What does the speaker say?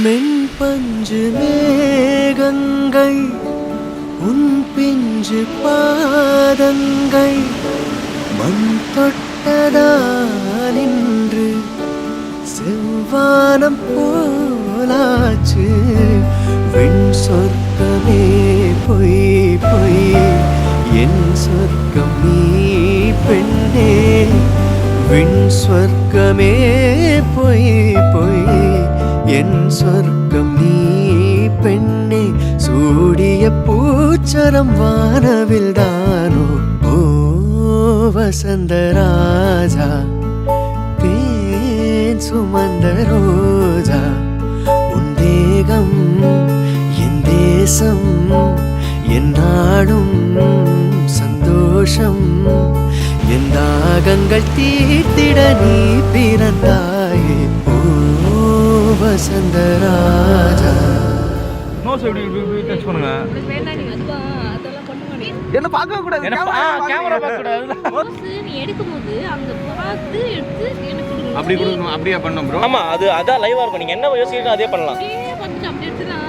மென்பஞ்சு மேகங்கள் உன் பிஞ்சு பாதங்கள் மண் தொட்டதால் இன்று செவ்வானம் போலாச்சு. வெண் சொர்க்கமே பொய் பொய் என் சொர்க்கம் நீ பெண்ணே. விண் சொர்க்கமே பொய் பொய் என் சொர்க்கம் நீ பெண்ணே. சூடிய பூச்சரம் வானவில் தானோ ஓ வசந்தராஜா. தேன் சுமந்த ரோஜா உன் தேகம் என் தேசம் என் நாடும் சந்தோஷம். என் தாகங்கள் தீர்த்திட நீ பிறந்தாயே ஓ வசந்தராஜா. நோஸ் எப்படி டச் பண்ணுங்க. என்ன பார்க்க கூடாது. கேமரா பார்க்க கூடாது. நீ எடுக்கும்போது அங்க பார்த்து எடுத்து எனக்கு அப்படி கொடுக்கணும். அப்படியே பண்ணோம் ப்ரோ. ஆமா, அது அதான் லைவா இருக்கும். நீங்க என்ன யோசிக்கிறீங்களோ அதே பண்ணலாம். அப்படியே பார்த்துட்டு அப்படியே எடுத்துலாம்.